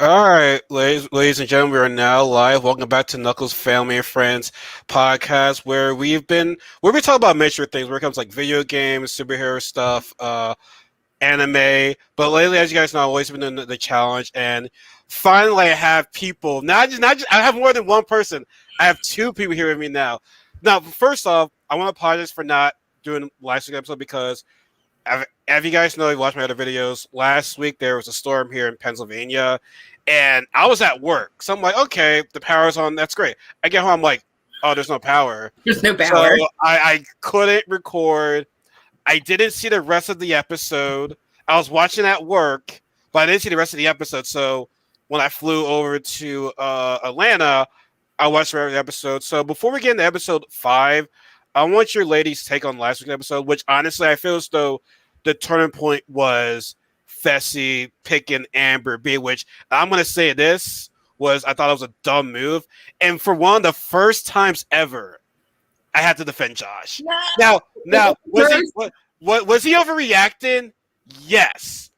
All right, ladies and gentlemen, we are now live. Welcome back to Knuckles Family and Friends podcast, where we talk about major things, where it comes like video games, superhero stuff, anime. But lately, as you guys know, I've always been doing the challenge, and finally, I have people. Not just. I have more than one person. I have two people here with me now. Now, first off, I want to apologize for not doing last week's episode because as you guys know, you watched my other videos. Last week there was a storm here in Pennsylvania, and I was at work. So I'm like, okay, the power's on. That's great. I get home, I'm like, oh, there's no power. There's no So power. I couldn't record. I didn't see the rest of the episode. I was watching at work, but I didn't see the rest of the episode. So when I flew over to Atlanta, I watched the rest of the episode. So before we get into episode 5, I want your ladies' take on last week's episode, which honestly I feel as though the turning point was Fessy picking Amber B, which I'm gonna say this was I thought it was a dumb move. And for one of the first times ever, I had to defend Josh. Now was he overreacting? Yes.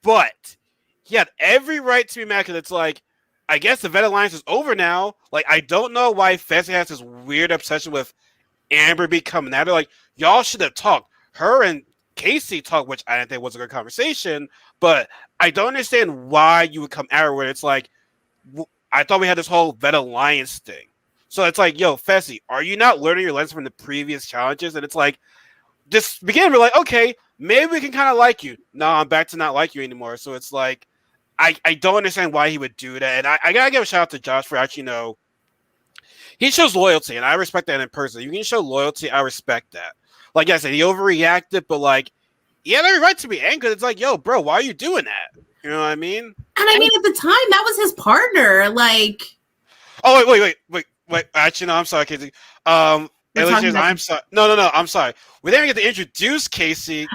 But he had every right to be mad because it's like I guess the Vet Alliance is over now. Like I don't know why Fessy has this weird obsession with Amber be coming at her. Like, y'all should have talked. Her and Casey talked, which I didn't think was a good conversation, but I don't understand why you would come at her where it's like, I thought we had this whole Vet Alliance thing. So it's like, yo, Fessy, are you not learning your lessons from the previous challenges? And it's like, just begin, we're like, okay, maybe we can kind of like you. No, I'm back to not like you anymore. So it's like, I don't understand why he would do that. And I gotta give a shout out to Josh for actually, he shows loyalty, and I respect that in person. You can show loyalty, I respect that. Like I said, he overreacted, but like, he had every right to be angry. It's like, yo, bro, why are you doing that? You know what I mean? And I mean, at the time, that was his partner. Like, oh wait. Actually, no, I'm sorry, Casey. I'm sorry. No, I'm sorry. We didn't get to introduce Casey,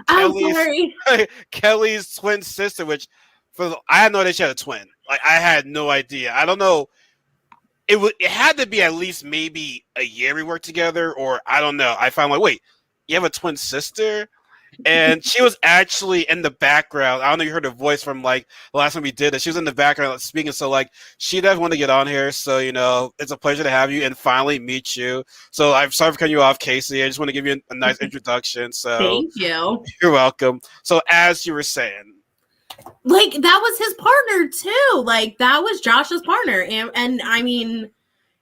Kelly's twin sister, which I had no idea she had a twin. Like, I had no idea. I don't know. It had to be at least maybe a year we worked together, or I don't know. I found like, wait, you have a twin sister? And she was actually in the background. I don't know if you heard her voice from like the last time we did it. She was in the background like, speaking. So like she does want to get on here. So it's a pleasure to have you and finally meet you. So I'm sorry for cutting you off, Casey. I just want to give you a nice introduction. So thank you. You're welcome. So as you were saying, like that was his partner too. Like that was Josh's partner, and I mean,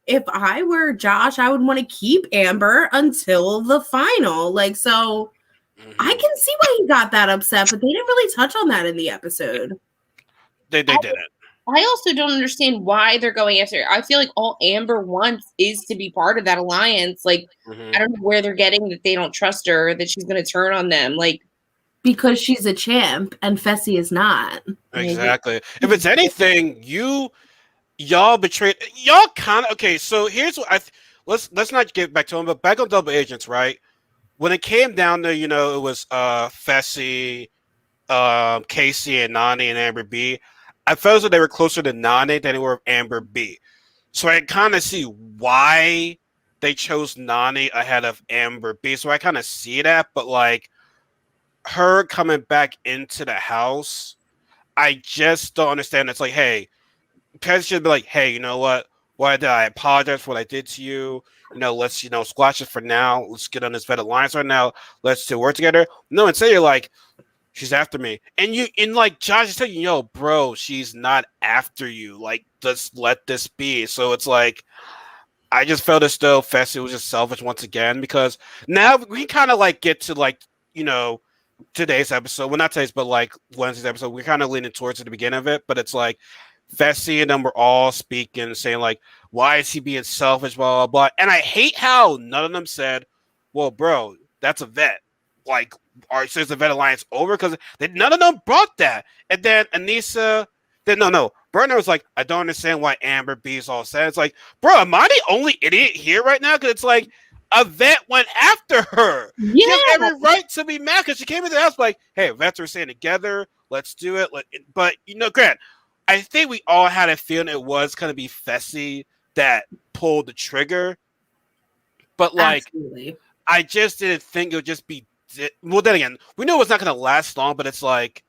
if I were Josh, I would want to keep Amber until the final. Like so. I can see why he got that upset, but they didn't really touch on that in the episode. They didn't. I also don't understand why they're going after her. I feel like all Amber wants is to be part of that alliance. Like, I don't know where they're getting that they don't trust her, that she's going to turn on them. Like, because she's a champ and Fessy is not. Exactly. If it's anything, y'all betrayed. Y'all kind of okay. So here's what let's not get back to him, but back on Double Agents, right? When it came down to, it was Fessy, Casey, and Nani and Amber B. I felt as though they were closer to Nani than they were Amber B. So I kind of see why they chose Nani ahead of Amber B. So I kind of see that, but like her coming back into the house, I just don't understand. It's like, hey, Pez should be like, hey, you know what? Why did I apologize for what I did to you? Let's, squash it for now. Let's get on this Vet Alliance right now. Let's do work together. No, instead you're like, she's after me. And like Josh is telling you, yo, bro, she's not after you. Like, just let this be. So it's like, I just felt as though Fessy was just selfish once again, because now we kind of like get to like, today's episode. Well, not today's, but like Wednesday's episode. We're kind of leaning towards the beginning of it, but it's like, Fessy and them were all speaking, saying like, why is he being selfish, blah, blah, blah. And I hate how none of them said, well, bro, that's a vet. Like, so is the Vet Alliance over? Because none of them brought that. And then Anissa, Burner was like, I don't understand why Amber B's all sad. It's like, bro, am I the only idiot here right now? Because it's like, a vet went after her. Yeah. She has every right to be mad because she came into the house like, hey, vets are staying together. Let's do it. But, Grant, I think we all had a feeling it was going to be Fessy that pulled the trigger. But, like, absolutely. I just didn't think it would just be... Well, then again, we know it's not going to last long, but it's like,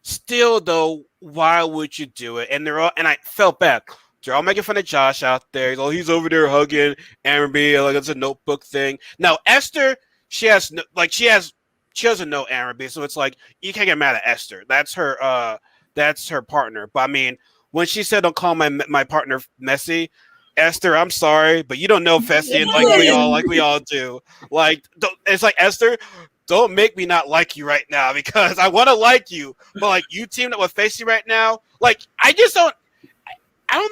still though, why would you do it? And they're all, and I felt bad. They're all making fun of Josh out there. Oh, he's over there hugging Amber, like it's a notebook thing. Now Esther, she has like she doesn't know Amber, so it's like you can't get mad at Esther. That's her partner. But I mean, when she said, "Don't call my partner messy," Esther, I'm sorry, but you don't know Fessy like we all do. Like it's like Esther, don't make me not like you right now because I want to like you, but like you teamed up with Fessy right now. Like I don't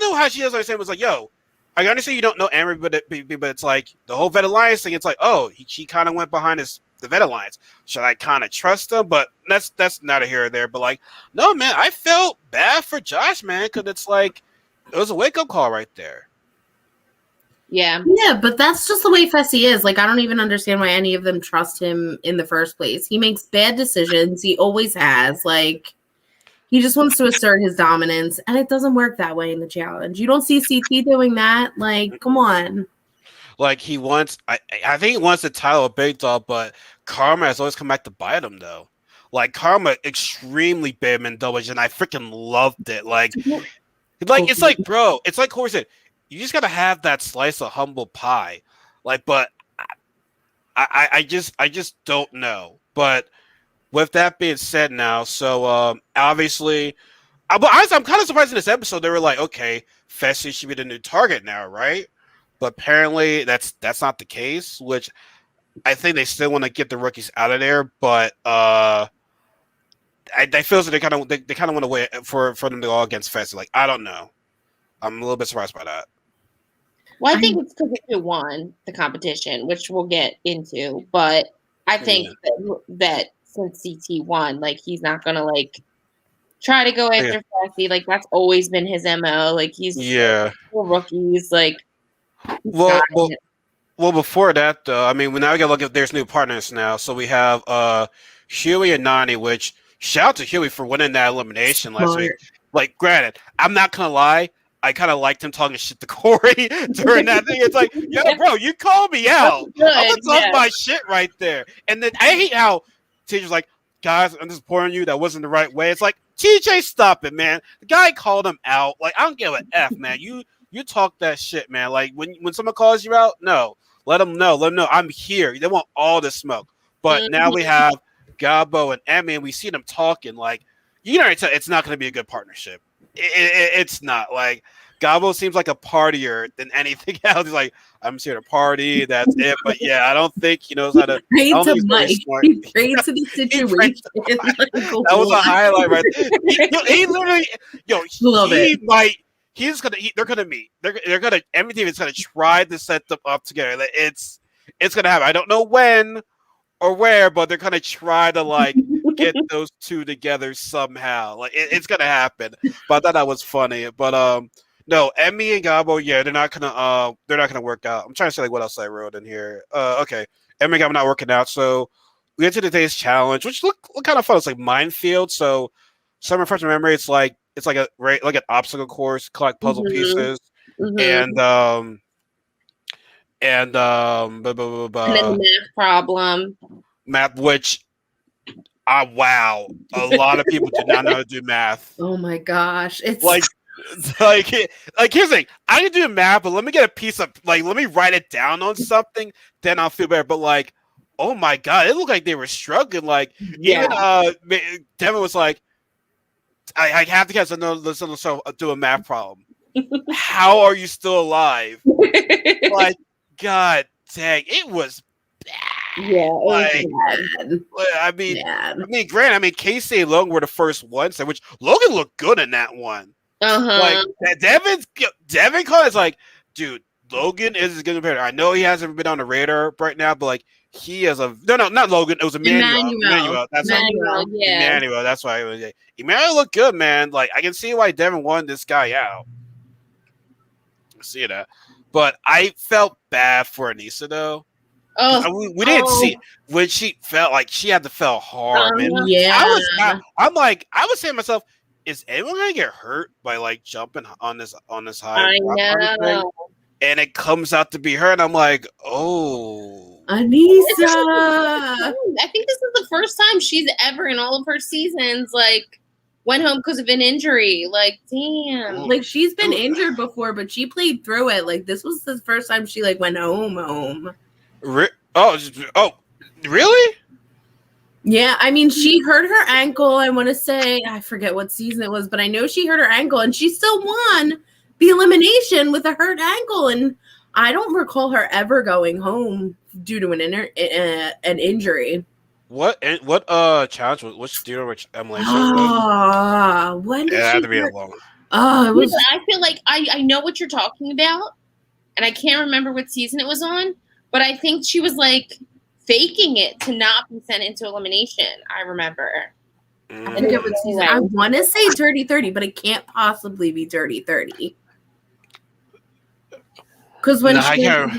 know how she doesn't understand. Was like, yo, I understand you don't know Amber, but it's like the whole Vet Alliance thing. It's like, oh, she kind of went behind the Vet Alliance. Should I kind of trust him? But that's not a here or there. But like, no, man, I felt bad for Josh, man, because it's like it was a wake up call right there. Yeah. Yeah, but that's just the way Fessy is. Like, I don't even understand why any of them trust him in the first place. He makes bad decisions. He always has. Like, he just wants to assert his dominance, and it doesn't work that way in the challenge. You don't see CT doing that. Like, come on. Like he wants, I think he wants the title of Big Dog, but Karma has always come back to bite him though. Like Karma extremely bit him in double, and I freaking loved it. Like it's like, bro, it's like Corey said, you just gotta have that slice of humble pie. Like, but I just don't know. But with that being said, now, so obviously, but honestly, I'm kind of surprised in this episode they were like, okay, Fessy should be the new target now, right? But apparently that's not the case, which I think they still want to get the rookies out of there. But I feel like they kind of want to wait for them to go against Fessy. Like, I don't know. I'm a little bit surprised by that. Well, I think it's because it won the competition, which we'll get into. But I think that since CT won, like he's not gonna like try to go after Fessy. Like that's always been his MO. Like he's rookies. Like well, before that though, I mean, now we gotta look at there's new partners now. So we have Huey and Nani, which shout out to Huey for winning that elimination last week. Like, granted, I'm not gonna lie, I kind of liked him talking shit to Corey during that thing. It's like, yo, bro, you called me out. I'm gonna talk my shit right there. And then I hate how TJ's like, guys, I'm just pouring you. That wasn't the right way. It's like, TJ, stop it, man. The guy called him out. Like, I don't give an F, man. You talk that shit, man. Like, when someone calls you out, no. Let them know. Let them know I'm here. They want all the smoke. But now we have Gabo and Emmy, and we see them talking. Like, you know, it's not going to be a good partnership. It's not. Like, Gabo seems like a partier than anything else. He's like, I'm just here to party. That's it. But yeah, I don't think he knows how to. He prayed to the situation. That was a highlight right there. He literally, they're gonna meet. They're gonna MTV is gonna try to set them up together. Like, it's gonna happen. I don't know when or where, but they're gonna try to like get those two together somehow. Like it's gonna happen. But I thought that was funny. But no, Emmy and Gabo, yeah, they're not gonna work out. I'm trying to say like what else I wrote in here. Okay, Emmy and Gabo not working out. So we get to today's challenge, which look kind of fun. It's like minefield. So some refresh my memory. It's like an obstacle course, collect puzzle pieces, and then the math problem. Math, which wow, a lot of people do not know how to do math. Oh my gosh, it's like here's the thing. I can do math, but let me get a piece of let me write it down on something, then I'll feel better. But like, oh my god, it looked like they were struggling. Like even Devin was like, I have to catch another do a math problem. How are you still alive? Like, god dang, it was bad. Yeah, like, bad. I mean, granted, Casey and Logan were the first ones, which Logan looked good in that one. Like Devin Collins, like, dude, Logan is getting better. I know he hasn't been on the radar right now, but like he is not Logan. It was Emmanuel. That's Emmanuel. That's why it was. Emmanuel looked good, man. Like I can see why Devin won this guy out. I see that, but I felt bad for Anissa though. Oh, we didn't see when she felt like she had to fell hard. Man. Yeah, I was saying to myself, is anyone gonna get hurt by like jumping on this high? I know. And it comes out to be her, and I'm like, oh, Anissa. I think this is the first time she's ever in all of her seasons like went home because of an injury. Like, damn. Like, she's been injured before, but she played through it. Like, this was the first time she like went home. Oh, really? Yeah, I mean, she hurt her ankle. I want to say, I forget what season it was, but I know she hurt her ankle, and she still won the elimination with a hurt ankle. And I don't recall her ever going home due to an injury. What challenge was which do you know which elimination? When did It she had to be a hurt? long. Oh, it was. I feel like I know what you're talking about, and I can't remember what season it was on, but I think she was like faking it to not be sent into elimination. I remember. I forget what season. I want to say Dirty 30, but it can't possibly be Dirty 30. Because when I know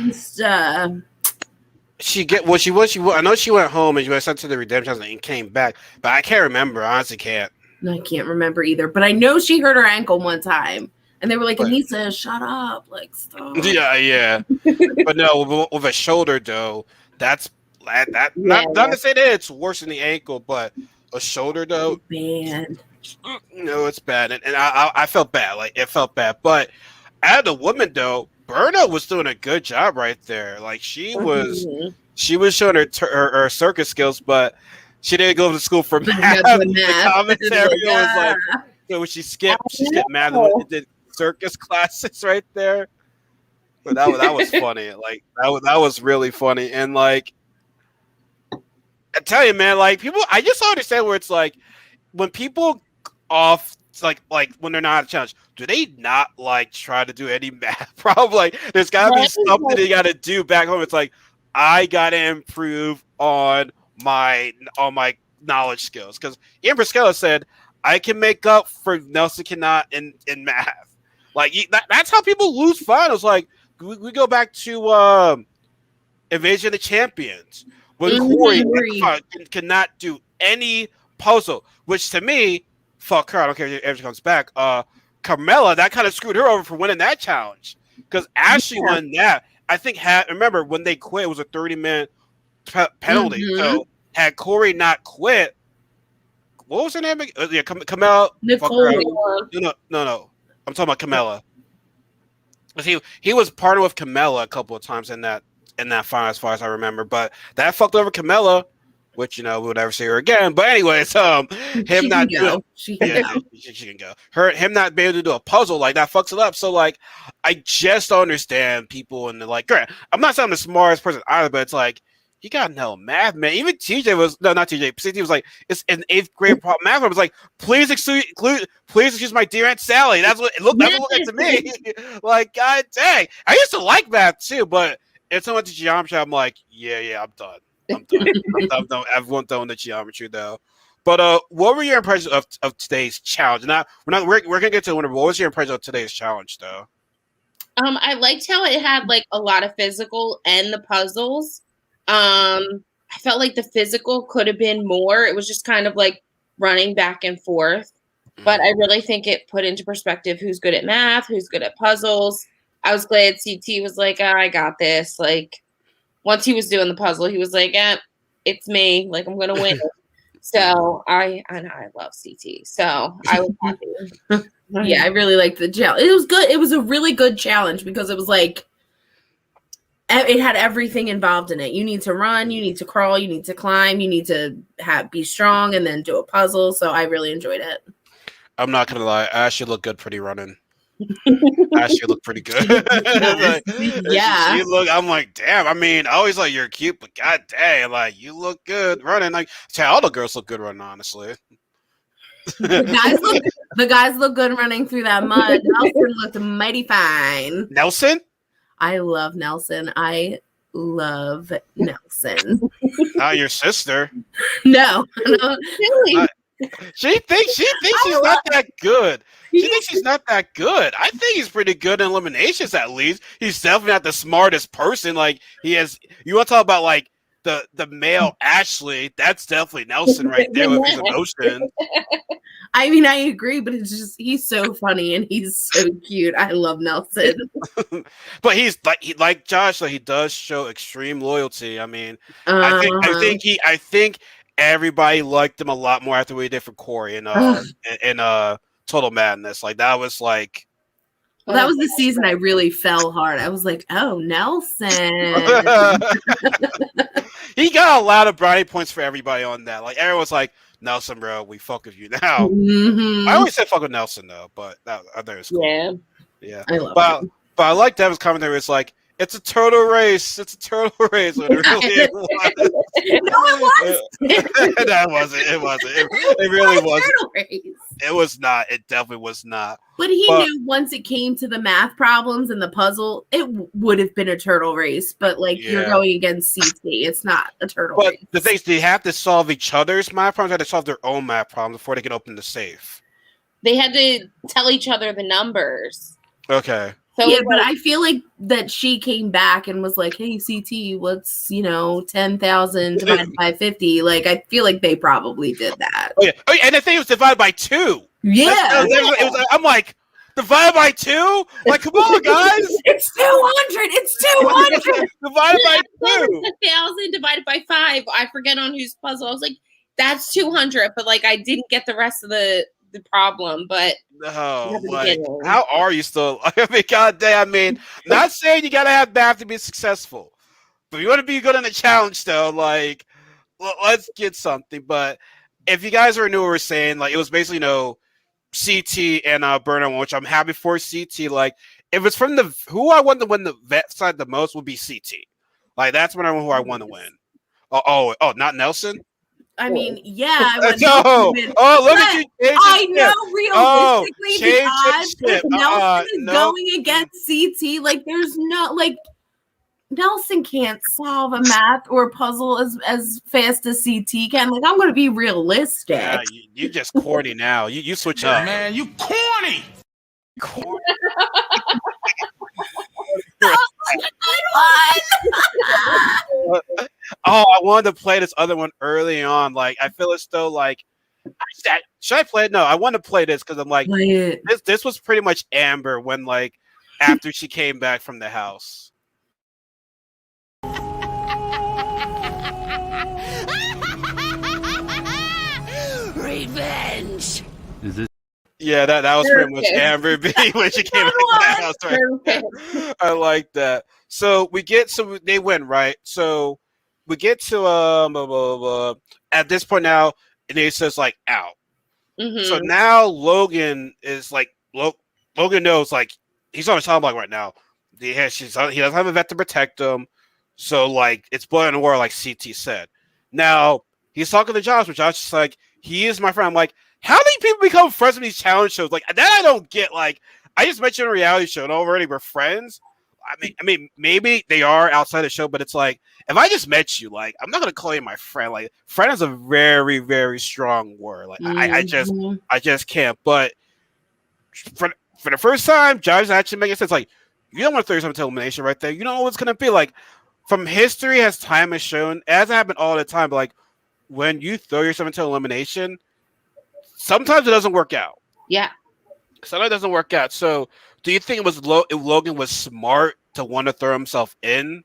she went home and she was sent to the redemption and came back, but I can't remember. I honestly can't. I can't remember either, but I know she hurt her ankle one time, and they were like, "Anissa, shut up, like stop." Yeah. But no, with a shoulder though, that's not to say that it's worse than the ankle, but a shoulder though, man, no, it's bad, and I felt bad. Like it felt bad, but out of the women though, Berna was doing a good job right there. Like she was showing her circus skills, but she didn't go to school for math. The commentary was like, when she skipped math and did circus classes right there. But that was funny. Like that was really funny. And like I tell you, man, like people, I just don't understand where it's like when people off like when they're not a challenge, do they not like try to do any math? Probably like there's gotta be something they gotta do back home. It's like I gotta improve on my knowledge skills because Ian Brascella said I can make up for Nelson cannot in math. Like that's how people lose finals. Like we go back to Invasion of the Champions when Corey cannot do any puzzle, which to me, fuck her. I don't care if she comes back. Carmella, that kind of screwed her over for winning that challenge because Ashley won that. I think remember when they quit, it was a 30-minute penalty. So had Corey not quit, what was her name? Yeah, Carmella. Nicole. No. I'm talking about Carmella. He was partnered with Carmella a couple of times in that final, as far as I remember. But that fucked over Carmella, which we would never see her again. But anyways, him not doing, she can go. Him not being able to do a puzzle like that fucks it up. So like, I just don't understand people and like, I'm not saying I'm the smartest person either, but it's like you gotta know math, man. Even TJ was not TJ. CT was like, it's an 8th grade math. I was like, please excuse my dear Aunt Sally. That's what it looked like to me. Like, god dang, I used to like math too, but if someone to geometry, I'm like, yeah, I'm done. I'm done. Everyone's done with the geometry though. But what were your impressions of today's challenge? Now we're gonna get to the winner. But what was your impression of today's challenge though? I liked how it had like a lot of physical and the puzzles. I felt like the physical could have been more. It was just kind of like running back and forth. But I really think it put into perspective who's good at math, who's good at puzzles. I was glad CT was like, I got this. Like, once he was doing the puzzle, he was like, it's me. Like, I'm going to win it. So, I love CT. So, I was happy. Yeah, I really liked the challenge. It was good. It was a really good challenge because it was like, it had everything involved in it. You need to run, you need to crawl, you need to climb, you need to be strong, and then do a puzzle. So I really enjoyed it. I'm not gonna lie, Ashley looked good pretty running. Ashley looked pretty good. Like, yeah. I'm like, damn. I mean, I always like you're cute, but god dang, like you look good running. Like, all the girls look good running, honestly. The guys look good running through that mud. Nelson looked mighty fine. Nelson? I love Nelson. Not your sister. No. She thinks she's not that good. She thinks she's not that good. I think he's pretty good in eliminations at least. He's definitely not the smartest person. Like he has. You want to talk about like the male Ashley? That's definitely Nelson right there with his emotion. I mean, I agree, but it's just he's so funny and he's so cute. I love Nelson. But he's like Josh. Like he does show extreme loyalty. I mean, I think everybody liked him a lot more after we did for Corey in Total Madness. Like that was like. Well, that was the season I really fell hard. I was like, oh, Nelson. He got a lot of brownie points for everybody on that. Like everyone's like, Nelson, bro, we fuck with you now. I always said fuck with Nelson though, but I thought it was cool. Yeah. I love it. But I like Devin's commentary. It's like, it's a turtle race. It's a turtle race. When it really was. No, it was. That wasn't. It wasn't. It really wasn't. Turtle race. It was not. It definitely was not. But he knew once it came to the math problems and the puzzle, it would have been a turtle race. But like you're going against CT, it's not a turtle race. But the thing is, they have to solve each other's math problems. They had to solve their own math problems before they can open the safe. They had to tell each other the numbers. Okay. So yeah, but I feel like that she came back and was like, "Hey, CT, what's 10,000 divided by 50?" Like, I feel like they probably did that. Oh yeah, and the thing was divided by 2. Yeah, I'm like, divided by 2? Like, come on, guys! It's 200. It's 200. Divided by 2. 1,000 divided by 5. I forget on whose puzzle. I was like, that's 200, but like I didn't get the rest of the problem, but no, like, how are you still? I mean, goddamn. I mean, not saying you gotta have math to be successful, but you want to be good in the challenge, though. Like, let's get something. But if you guys are new, we're saying like it was basically CT and Burnout, which I'm happy for CT. Like, if it's from who I want to win the vet side the most would be CT. Like, that's who I want to win. Oh, not Nelson. I mean, yeah. No. Oh, look at you. I know, realistically, the odds if Nelson is going against CT, like, there's no, like, Nelson can't solve a math or a puzzle as fast as CT can. Like, I'm going to be realistic. Yeah, you just corny now. You switch up. Man, you corny. Corny. Oh, I wanted to play this other one early on. Like, I feel as though, like, should I play it? No, I want to play this because I'm like, this was pretty much Amber when, like, after she came back from the house. Revenge. Is this? Yeah, that was pretty much Amber B when she came back to the house. Right? I like that. So they win, right? So we get to at this point now, and it says like out. Mm-hmm. So now Logan is like Logan knows like he's on a time block right now. He doesn't have a vet to protect him, so like it's blood and war, like CT said. Now he's talking to Josh, which Josh is like, he is my friend. I'm like, how do people become friends in these challenge shows? Like that I don't get. Like I just met you in a reality show and already we're friends. I mean, maybe they are outside the show, but it's like if I just met you, like I'm not gonna call you my friend. Like friend is a very, very strong word. Like I just can't. But for the first time, Josh actually making sense. Like you don't want to throw yourself into elimination right there. You don't know what it's gonna be. Like from history, as time has shown, it hasn't happened all the time. But like when you throw yourself into elimination, sometimes it doesn't work out. Yeah. Sometimes it doesn't work out. So do you think it was Logan was smart to want to throw himself in?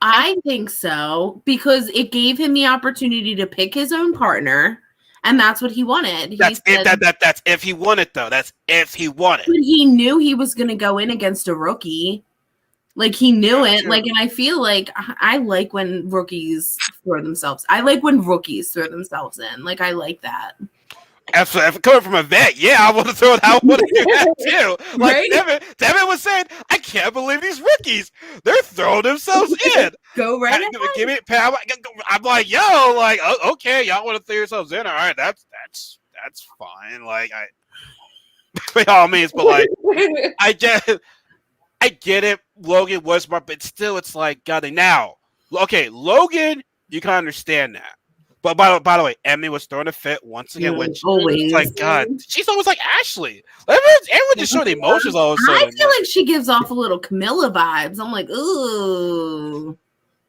I think so, because it gave him the opportunity to pick his own partner, and that's what he wanted. That's if he wanted, though. That's if he wanted. But he knew he was going to go in against a rookie. Like, he knew it. Like, and I feel like I like when rookies throw themselves. I like when rookies throw themselves in. Like, I like that. If coming from a vet, yeah, I want to throw it. I want to do that too. Like right? Devin was saying, I can't believe these rookies. They're throwing themselves in. Go right ahead. Give me power. I'm like, yo, like, okay, y'all want to throw yourselves in? All right, that's fine. Like, by all means, but like, I get it. Logan was smart, but still, it's like, God, now, okay, Logan, you can understand that. But by the way, Emmy was throwing a fit once again. Which it's like, God, she's almost like Ashley. Everyone just showing emotions all of a sudden. I feel like she gives off a little Camilla vibes. I'm like, ooh.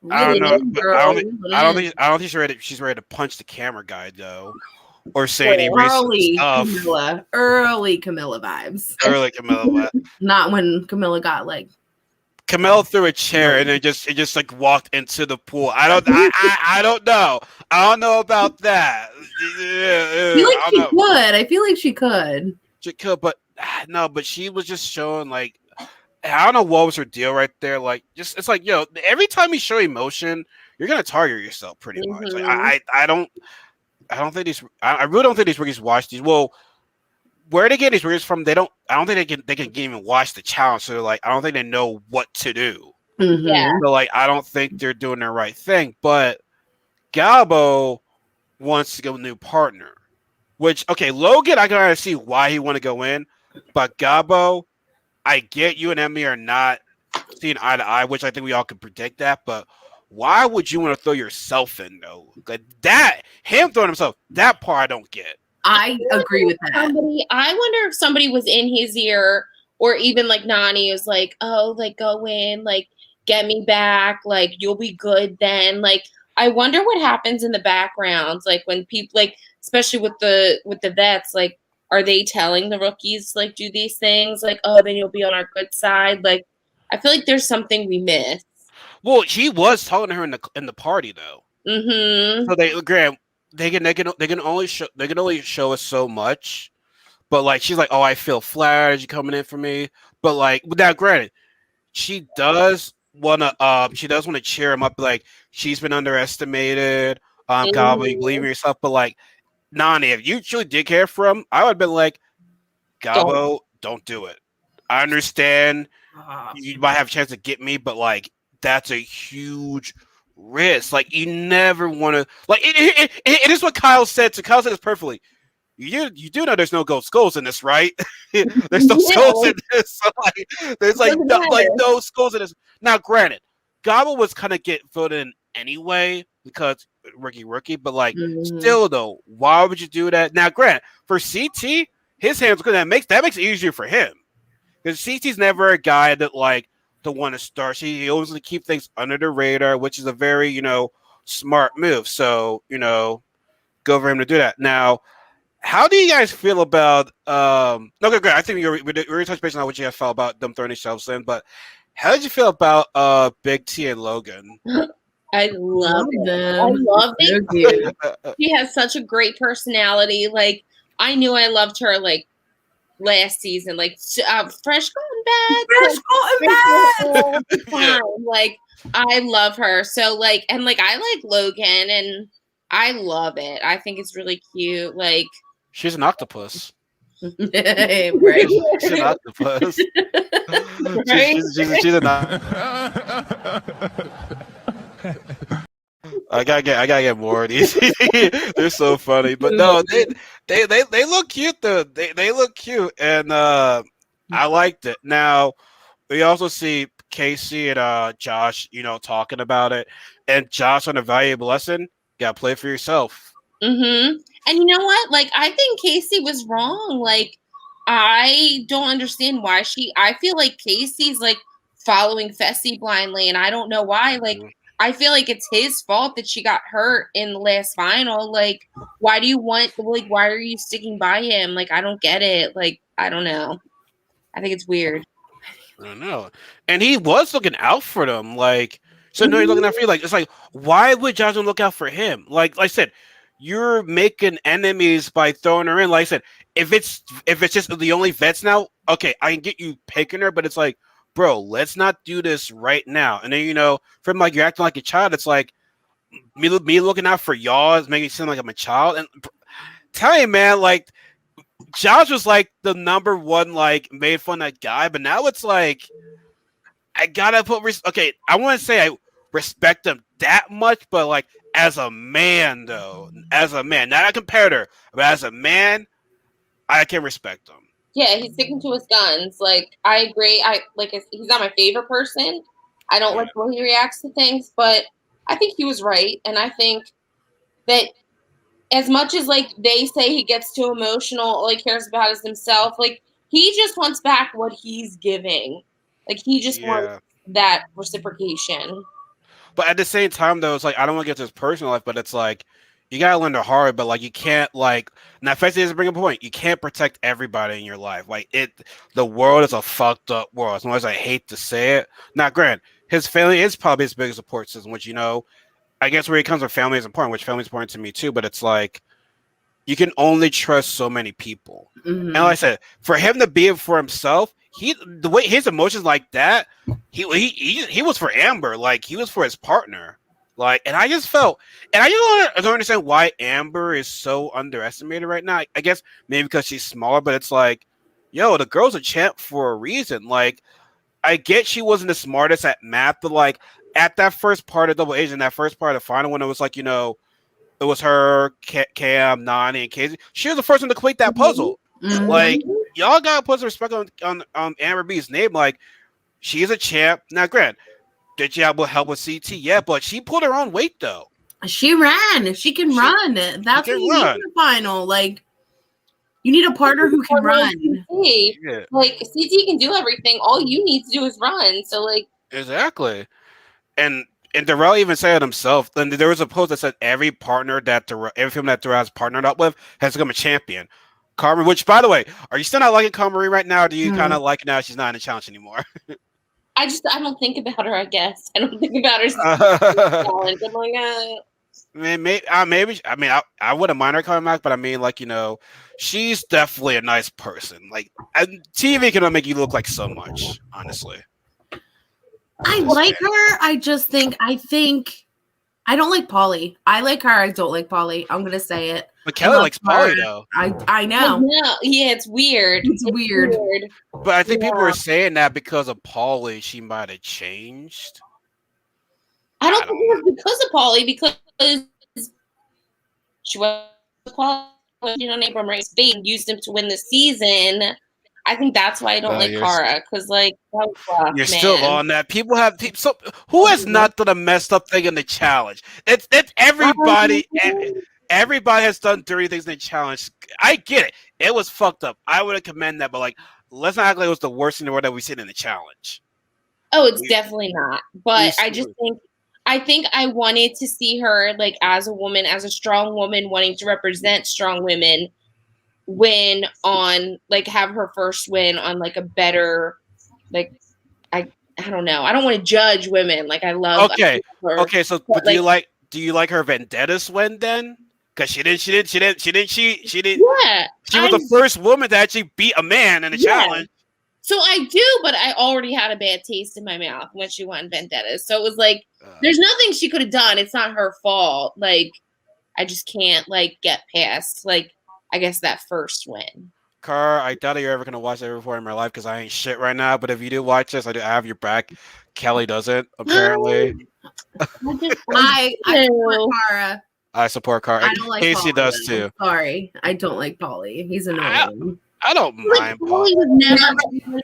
Really I don't know. I don't think she's ready to punch the camera guy though, or say any racist stuff. Early Camilla vibes. Early Camilla vibes. Not when Camilla got like Camille threw a chair and it just like walked into the pool. I don't know. I don't know about that. I feel like she could. I feel like she could. She could, but no. But she was just showing like I don't know what was her deal right there. Like just it's like every time you show emotion, you're gonna target yourself pretty much. Like I don't think I really don't think these rookies watch these. Well, where they get these rookies from, I don't think they can even watch the challenge. So like, I don't think they know what to do. Yeah. So like, I don't think they're doing the right thing. But Gabo wants to go with a new partner. Which Logan, I can kind of see why he want to go in, but Gabo, I get you and Emmy are not seeing eye to eye, which I think we all can predict that. But why would you want to throw yourself in though? Like that, him throwing himself, that part I don't get. I agree with that. I wonder if somebody was in his ear, or even like Nani was like, "Oh, like go in, like get me back, like you'll be good then." Like I wonder what happens in the backgrounds, like when people like, especially with the vets, like are they telling the rookies like do these things, like oh then you'll be on our good side? Like I feel like there's something we miss. Well, he was telling her in the party though. Mm-hmm. So they can only show us so much, but like she's like, oh, I feel flattered you coming in for me, but like, now granted, she does want to cheer him up, like she's been underestimated. God, you believe in yourself, but like, Nani, if you truly did care for him, I would have been like, Gabo, don't do it. I understand you might have a chance to get me, but like, that's a huge risk. Like you never want to. Like it is what Kyle said. So Kyle said this perfectly. You do know there's no ghost skulls in this, right? There's no skulls in this. So like, there's like no skulls in this. Now, granted, Gabo was kind of get voted in anyway because rookie, but like still though, why would you do that? Now, granted, for CT, his hands that makes it easier for him because CT's never a guy that like to want to start. He always to keep things under the radar, which is a very smart move. So go for him to do that. Now, how do you guys feel about? Okay, great. I think we already touched base on what you guys felt about them throwing themselves in, but how did you feel about Big T and Logan? I love them. I love it. She has such a great personality. Like I knew I loved her like last season, like fresh gotten back. Yeah. Like I love her. So like, and like I like Logan, and I love it. I think it's really cute. Like she's an octopus. Right. She's an octopus. Right? She's an I gotta get more of these. They're so funny, but no, they look cute though. They look cute, and I liked it. Now we also see Casey and Josh, talking about it, and Josh on a valuable lesson. Gotta play for yourself. Mm-hmm. And you know what? Like I think Casey was wrong. Like I don't understand why I feel like Casey's like following Fessy blindly, and I don't know why. Like I feel like it's his fault that she got hurt in the last final. Like, why are you sticking by him? Like, I don't get it. Like, I don't know. I think it's weird. I don't know. And he was looking out for them. Like, so no, he's looking out for you. Like, it's like, why would Johnson look out for him? Like I said, you're making enemies by throwing her in. Like I said, if it's just the only vets now, okay, I can get you picking her, but it's like, bro, let's not do this right now. And then, from like you're acting like a child, it's like me looking out for y'all is making me seem like I'm a child. And tell you, man, like Josh was like the number one, like made fun of that guy, but now it's like I gotta put okay. I want to say I respect him that much, but like as a man, though, not a competitor, but as a man, I can respect him. Yeah, he's sticking to his guns. Like, I agree. He's not my favorite person. I don't like the way he reacts to things, but I think he was right. And I think that as much as, like, they say he gets too emotional, all he cares about is himself, like, he just wants back what he's giving. Like, he just wants that reciprocation. But at the same time, though, it's like, I don't want to get to his personal life, but it's like, you gotta learn the hard, but like you can't like now. Fessy doesn't bring a point. You can't protect everybody in your life. Like the world is a fucked up world. As much as I hate to say it. Now, grant his family is probably his biggest support system, which I guess where he comes from, family is important, which family is important to me too. But it's like you can only trust so many people. And like I said, for him to be it for himself, the way his emotions like that, he was for Amber, like he was for his partner. Like, and I just felt, and I don't understand why Amber is so underestimated right now. I guess maybe because she's smaller, but it's like, yo, the girl's a champ for a reason. Like, I get she wasn't the smartest at math, but like at that first part of Double Agent, that first part of the final, when it was like, it was her, Cam, Nani, and Casey. She was the first one to complete that puzzle. Like, y'all gotta put some respect on Amber B's name. Like, she's a champ. Now, grant, did she have help with CT? Yeah, but she pulled her own weight though. She ran. She can run. That's what you need in the final. Like, you need a partner who can run. Yeah. Like, CT can do everything. All you need to do is run. So, like, exactly. And Darrell even said it himself. Then there was a post that said every film that Darrell has partnered up with has become a champion. Carmen, which by the way, are you still not liking Carmen right now? Or do you kind of like now she's not in the challenge anymore? I don't think about her. I guess I don't think about her as a challenge. I'm like, I wouldn't mind her coming back, but I mean, like, she's definitely a nice person. Like, TV can make you look like so much, honestly. I like her. I think I don't like Polly. I like her. I don't like Polly. I'm gonna say it. But Kelly likes Polly though. I know. Yeah, it's weird. It's weird. But I think people were saying that because of Polly, she might have changed. I don't think it was because of Polly, because she was Polly, Abram Ray's being used him to win the season. I think that's why I don't like Cara, because like that was rough, you're still on that. People have so who has not done a messed up thing in the challenge? It's everybody. Everybody has done dirty things in the challenge. I get it. It was fucked up. I would commend that, but like, let's not act like it was the worst thing in the world that we've seen in the challenge. Oh, it's definitely not. But I think I wanted to see her like as a woman, as a strong woman, wanting to represent strong women, win on like have her first win on like a better, like I don't know. I don't want to judge women. Like I love. Okay. Her, okay. So, but do you like her vendettas win then? Because she didn't. Yeah. She was the first woman to actually beat a man in a challenge. So I do, but I already had a bad taste in my mouth when she won vendettas. So it was like, there's nothing she could have done. It's not her fault. Like, I just can't like get past like, I guess that first win. Car, I doubt you're ever gonna watch that before in my life because I ain't shit right now. But if you do watch this, I have your back. Kelly doesn't apparently. I support Cara. I support Cara. I don't like Casey Polly, does too. Sorry, I don't like Polly. He's annoying. I don't mind Polly. Was never different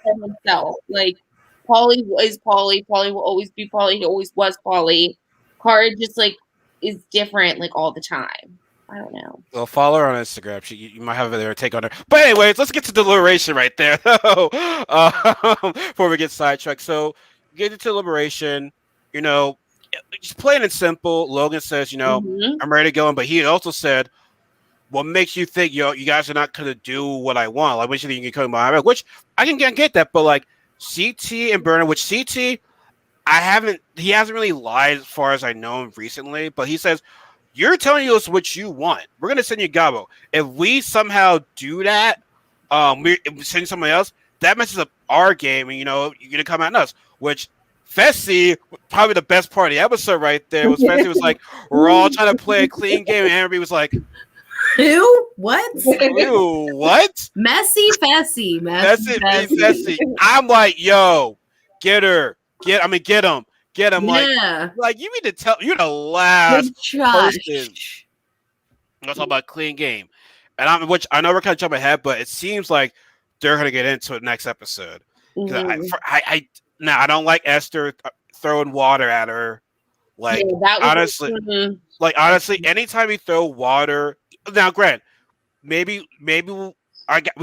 than himself. Like Polly is Polly. Polly will always be Polly. He always was Polly. Cara just like is different like all the time. I don't know. Well, follow her on Instagram. You might have a take on her. But anyways, let's get to deliberation right there, before we get sidetracked. So, get into deliberation. Just plain and simple. Logan says, I'm ready to go in. But he also said, what makes you think, you guys are not going to do what I want? Like, what you think you can come behind me? Which, I can get that. But, like, CT and Burner, which CT, he hasn't really lied as far as I know him recently. But he says, you're telling us what you want. We're going to send you Gabo. If we somehow do that, we send someone else, that messes up our game. And, you're going to come at us. Which, Fessy, probably the best part of the episode right there, was Fessy was like, we're all trying to play a clean game. And everybody was like, who? What? Ew, what? Messy Fessy. Messy. I'm like, yo, get her. Get him. Get him. Like you need to tell. You're the last person. Let's talk about clean game, and which I know we're kind of jumping ahead, but it seems like they're gonna get into it next episode. I don't like Esther throwing water at her. Like honestly, anytime you throw water. Now, Grant, maybe we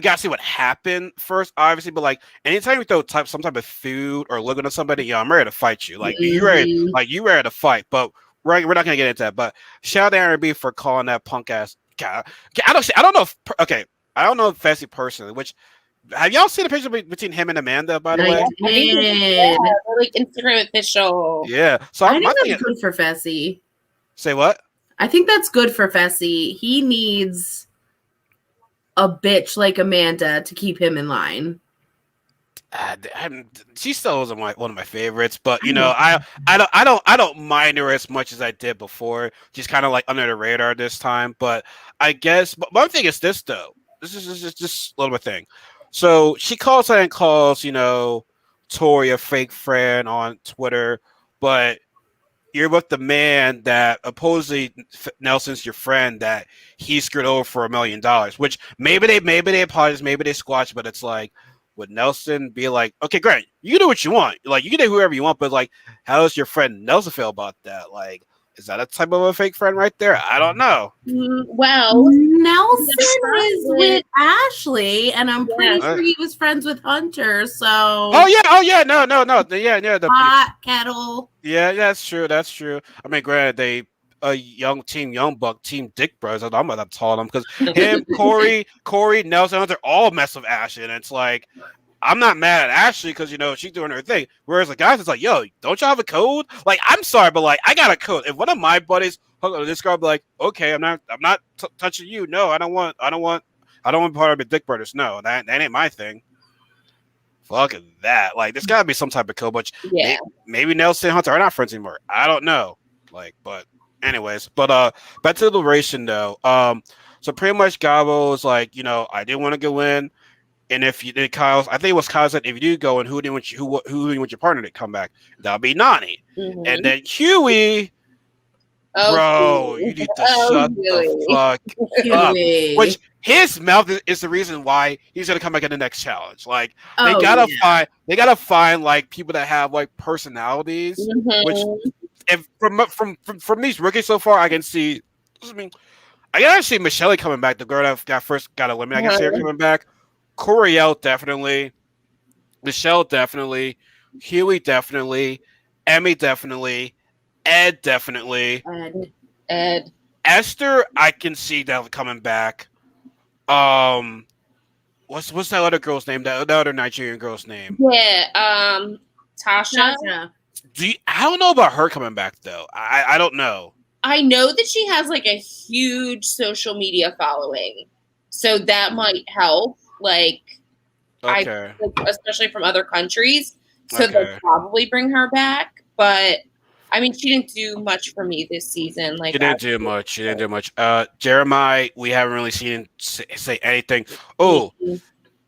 gotta see what happened first, obviously. But like, anytime you throw some type of food or looking at somebody, I'm ready to fight you. Like you ready to fight. But we're not gonna get into that. But shout out to Aaron B for calling that punk ass. God, I don't know. Okay, I don't know Fessy personally. Which have y'all seen a picture between him and Amanda? By the way, Yeah, they're like Instagram official. yeah. So I think that's good for Fessy. Say what? I think that's good for Fessy. He needs a bitch like Amanda to keep him in line. She still isn't one of my favorites, but you know, I don't mind her as much as I did before. She's kind of like under the radar this time, but I guess. But one thing is this though. This is just a little bit thing. So she calls you know, Tori a fake friend on Twitter, but you're with the man that supposedly Nelson's your friend that he screwed over for $1 million. Which maybe they apologize, maybe they squash, but it's like, would Nelson be like, okay, great, you can do what you want, like you can do whoever you want, but like, how does your friend Nelson feel about that? Like, is that a type of a fake friend right there? I don't know. Well, Nelson is with Ashley, and I'm pretty sure he was friends with Hunter. So no, the hot kettle. Yeah, that's true. I mean, granted, they Young Buck, Team Dick Bros. I'm gonna tell them because him, Corey, Nelson, they're all mess with Ashley, and it's like, I'm not mad at Ashley because you know she's doing her thing. Whereas the guys, it's like, yo, don't y'all have a code? Like, I'm sorry, but like, I got a code. If one of my buddies hook up with this girl, I'll be like, okay, I'm not touching you. No, I don't want part of the Dick Brothers. No, that ain't my thing. Fuck that. Like, there's got to be some type of code, but maybe Nelson and Hunter are not friends anymore. I don't know. Like, but anyways, but back to the liberation though. So pretty much Gabo was like, you know, I didn't want to go in, and if you did, I think it was Kyle said, if you do go in, who do you want your partner to come back? That'll be Nani, and then Huey. Bro, you need to shut the fuck up. Which his mouth is the reason why he's gonna come back in the next challenge. Like they gotta find like people that have like personalities. Which, if from these rookies so far, I can see. I mean, I can actually see Michelle coming back. The girl that first got eliminated, I can see her coming back. Coriel definitely, Michelle definitely, Huey definitely, Emmy definitely. Ed definitely. Ed. Esther, I can see that coming back. What's that other girl's name? That other Nigerian girl's name? Yeah. Tasha. I don't know about her coming back though. I don't know. I know that she has like a huge social media following, so that might help. Like, okay, especially from other countries, so they'll probably bring her back, but. I mean, she didn't do much for me this season. Like, she didn't do much. Jeremiah, we haven't really seen him say anything. Oh,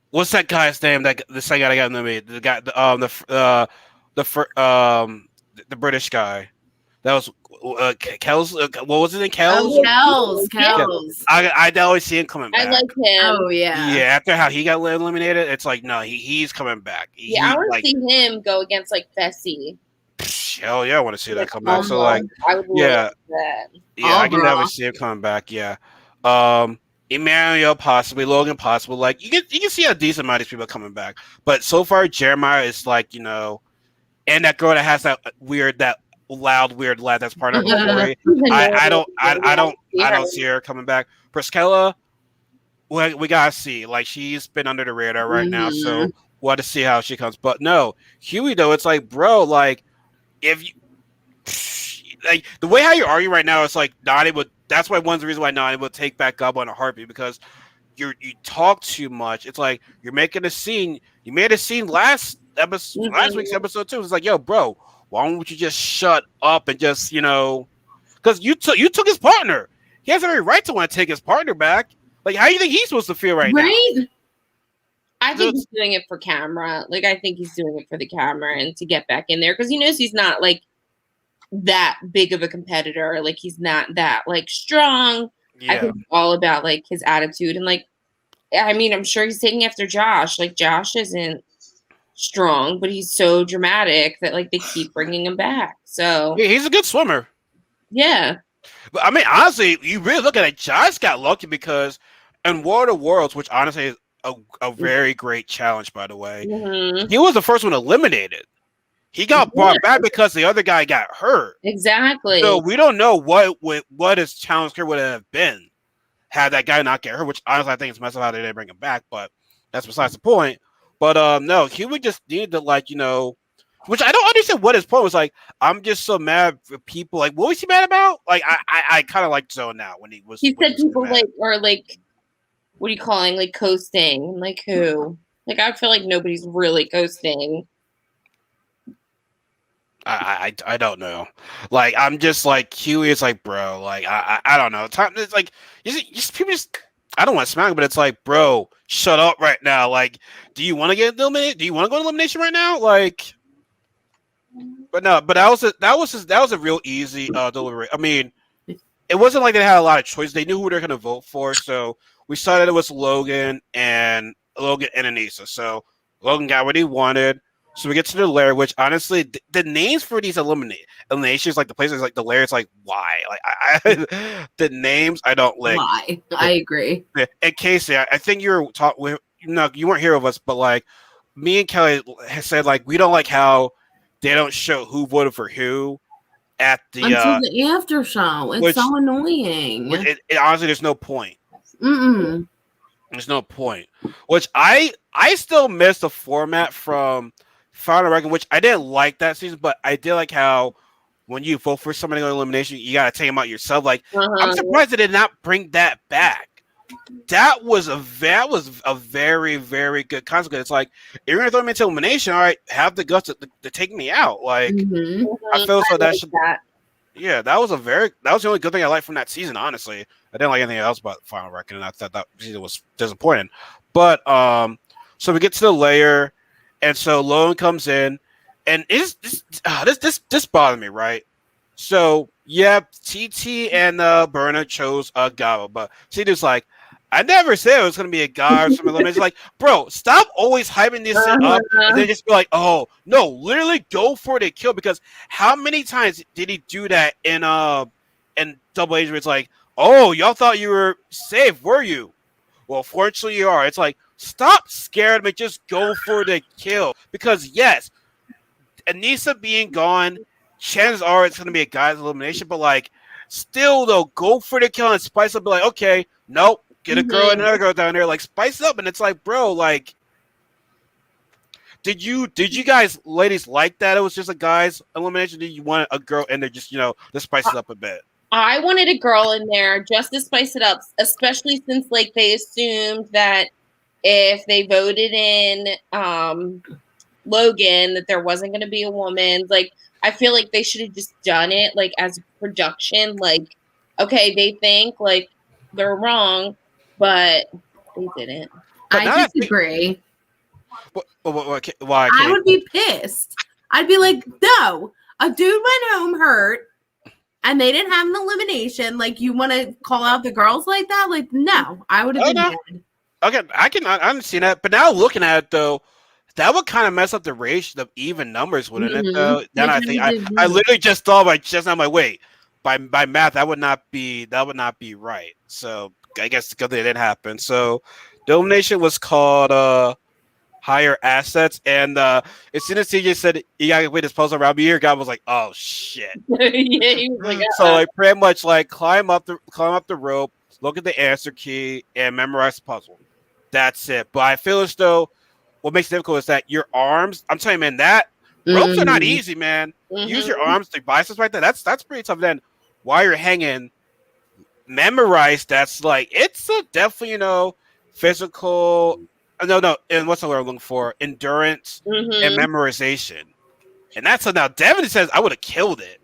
what's that guy's name? The second guy got nominated. The guy, the British guy. That was Kells. What was it in Kells? Kells. I always see him coming back. I like him. Oh yeah. Yeah. After how he got eliminated, it's like no, he's coming back. I want to see him go against like Fessy. Hell yeah, I want to see that come back. So like, I would that. I can never see him coming back. Yeah, Emmanuel possibly, Logan possibly. Like you can see a decent amount of these people coming back. But so far, Jeremiah is like, you know, and that girl that has that loud weird lad that's part of her story. I don't see her coming back. Priscilla, we gotta see. Like she's been under the radar right now, so we'll have to see how she comes. But no, Huey though, it's like, bro, like. If you like the way how you're arguing right now, it's like Nani would. That's why one of the reasons why Nani would take back up on a heartbeat because you talk too much. It's like you're making a scene. You made a scene last week's episode too. It's like, yo, bro, why don't you just shut up and just because you took his partner. He has every right to want to take his partner back. Like, how do you think he's supposed to feel right now? I think he's doing it for camera. Like, I think he's doing it for the camera and to get back in there because he knows he's not like that big of a competitor. Like, he's not that like strong. Yeah. I think it's all about like his attitude and like, I mean, I'm sure he's taking after Josh. Like, Josh isn't strong, but he's so dramatic that like they keep bringing him back. So yeah, he's a good swimmer. Yeah. But I mean, honestly, you really look at it. Josh got lucky because in War of the Worlds, which honestly is a very great challenge, by the way. He was the first one eliminated. He got brought back because the other guy got hurt. Exactly. So we don't know what his challenge career would have been had that guy not get hurt. Which honestly, I think it's messed up how they didn't bring him back. But that's besides the point. But no, he would just need to which I don't understand what his point was. Like, I'm just so mad for people. Like, what was he mad about? Like, I kind of liked Zone now when he was. He when said he was people mad. what are you calling coasting? Like who? Like I feel like nobody's really coasting. I don't know. Like, I'm just like Huey is like, bro. Like, I don't know. Time it's like people just. I don't want to smack, but it's like, bro, shut up right now. Like, do you want to get eliminated? Do you want to go to elimination right now? Like. But no, but that was a real easy delivery. I mean, it wasn't like they had a lot of choice. They knew who they were going to vote for, so we saw that it was Logan and Anissa. So Logan got what he wanted. So we get to the lair, which honestly, the names for these eliminations, like the places, like the lair, it's like why? Like the names I don't like. Why? I agree. And Casey, I think you were talking. No, you weren't here with us, but like me and Kelly has said, like we don't like how they don't show who voted for who at the until the after show. It's so annoying. Honestly, there's no point. Mm-mm. There's no point. Which I still miss the format from Final Reckoning, which I didn't like that season, but I did like how when you vote for somebody on elimination, you gotta take them out yourself. Like I'm surprised they did not bring that back. That was a very, very good concept. It's like you're gonna throw me into elimination. All right, have the guts to take me out. Like I feel so that should. Yeah, that was the only good thing I liked from that season. Honestly, I didn't like anything else about Final Reckoning. I thought that season was disappointing. But so we get to the layer, and so Logan comes in, and this bothered me, right? So yeah, TT and Berna chose Gabo, but TT's like, I never said it was gonna be a guy or something. It's like, bro, stop always hyping this shit up and then just be like, oh no, literally go for the kill. Because how many times did he do that in Double H where it's like, oh, y'all thought you were safe, were you? Well, fortunately you are. It's like, stop scared me, just go for the kill. Because yes, Anissa being gone, chances are it's gonna be a guy's elimination, but like still though, go for the kill and Spice will be like, okay, nope. Get a girl and another girl down there, like spice it up, and it's like, bro, like, did you guys, ladies, like that? It was just a guy's elimination. Did you want a girl in there, just to spice it up a bit? I wanted a girl in there just to spice it up, especially since like they assumed that if they voted in Logan that there wasn't going to be a woman. Like, I feel like they should have just done it like as a production. Like, okay, they think like they're wrong. But they didn't. I disagree. Why? I would be pissed. I'd be like, no, a dude went home hurt and they didn't have an elimination. Like, you want to call out the girls like that? Like, no, I would have been mad. Okay, I understand that. But now looking at it, though, that would kind of mess up the ratio of even numbers, wouldn't it, though? Then I think I literally just thought I'm like, wait, by math, that would not be right. So I guess because it didn't happen. So the elimination was called Higher Assets, and as soon as CJ said you gotta wait this puzzle around me here, God was like, oh shit. Yeah, he was like, so like pretty much like climb up the rope, look at the answer key, and memorize the puzzle. That's it. But I feel as though what makes it difficult is that your arms, I'm telling you, man, that ropes are not easy, man. Use your arms, the biceps right there. That's pretty tough. Then while you're hanging, memorize, that's like, it's a definitely, physical, no, and what's the word I'm looking for? Endurance and memorization. And that's now Devin says I would have killed it,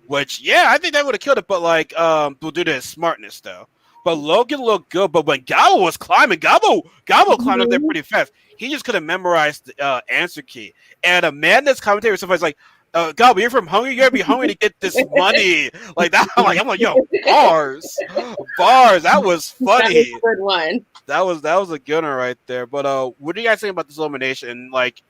which, yeah, I think that would have killed it, but like, we'll do the smartness though. But Logan looked good, but when Gabo was climbing, Gabo climbed up there pretty fast. He just couldn't memorize the answer key. And a man that's commentating, somebody's like, Gabo, you're from Hungary. You gotta be hungry to get this money, like that. I'm like, yo, bars. That was funny. That was a good one. That was a good one right there. But what do you guys think about this elimination? Like,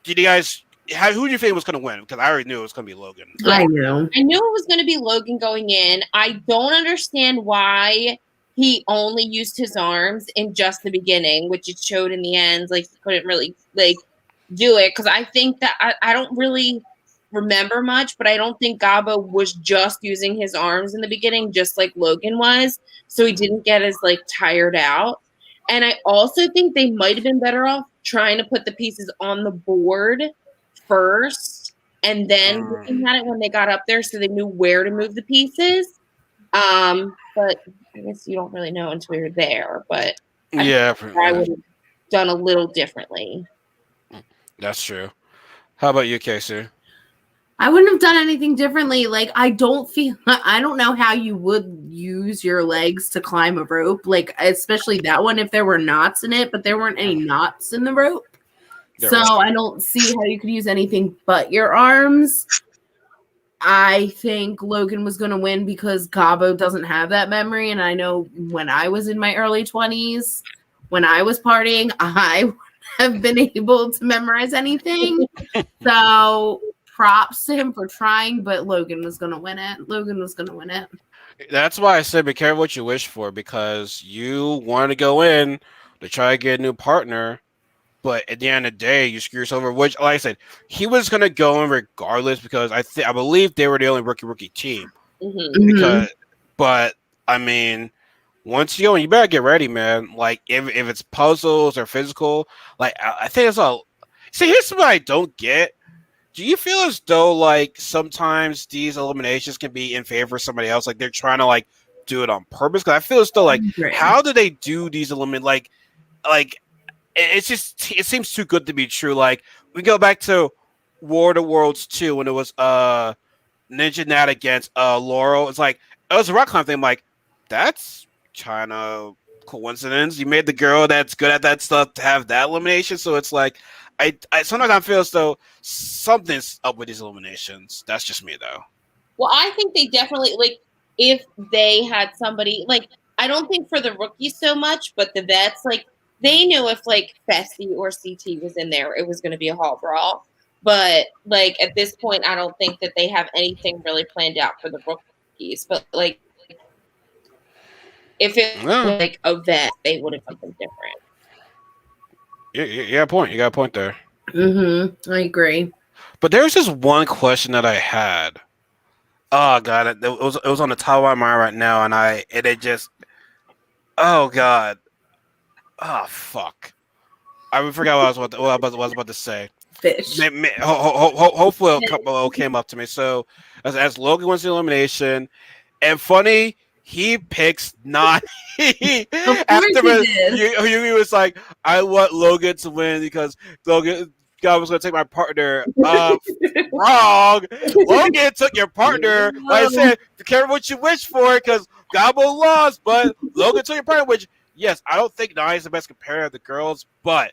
did you guys? Who do you think was going to win? Because I already knew it was going to be Logan. I knew it was going to be Logan going in. I don't understand why he only used his arms in just the beginning, which it showed in the end. Like, he couldn't really, like, do it, because I think that I don't really remember much, but I don't think Gabo was just using his arms in the beginning, just like Logan was, so he didn't get as like tired out. And I also think they might have been better off trying to put the pieces on the board first and then looking at it when they got up there, so they knew where to move the pieces. But I guess you don't really know until you're there. But Yeah, I would have done a little differently. that's true. How about you, Casey? I wouldn't have done anything differently. Like, I don't know how you would use your legs to climb a rope. Like, especially that one, if there were knots in it, but there weren't any knots in the rope. So I don't see how you could use anything but your arms. I think Logan was going to win because Gabo doesn't have that memory. And I know when I was in my early 20s, when I was partying, I would have been able to memorize anything. So props to him for trying, but Logan was going to win it. That's why I said be careful what you wish for, because you want to go in to try to get a new partner, but at the end of the day, you screw yourself over. Which, like I said, he was going to go in regardless, because I believe they were the only rookie team. Mm-hmm. But I mean, once you go in, you better get ready, man. Like if it's puzzles or physical, like I think it's all. See, here's what I don't get. Do you feel as though like sometimes these eliminations can be in favor of somebody else? Like they're trying to like do it on purpose? Because I feel as though like how do they do these like it's just it seems too good to be true. Like we go back to War of the Worlds 2 when it was Ninja Nat against Laurel. It's like it was a rock climb thing. I'm like, that's kind of coincidence. You made the girl that's good at that stuff to have that elimination. So it's like I sometimes I feel as though something's up with these eliminations. That's just me though. Well, I think they definitely, like, if they had somebody, like, I don't think for the rookies so much, but the vets, like, they knew if like Fessy or CT was in there, it was going to be a hall brawl. But like at this point, I don't think that they have anything really planned out for the rookies. But like, if it was like a vet, they would have done something different. You got a point. You got a point there. I agree. But there's just one question that I had. Oh god, it was on the top of my mind right now, and it just. Oh god. Oh fuck. I forgot what I was about to say. Fish. Hopefully it came up to me. So as Logan wins the elimination, and funny, he picks not. After he was like, I want Logan to win because Logan God was going to take my partner. Wrong. Logan took your partner. Like I said, be careful what you wish for because Gabo lost, but Logan took your partner, which, yes, I don't think Naya is the best comparator of the girls, but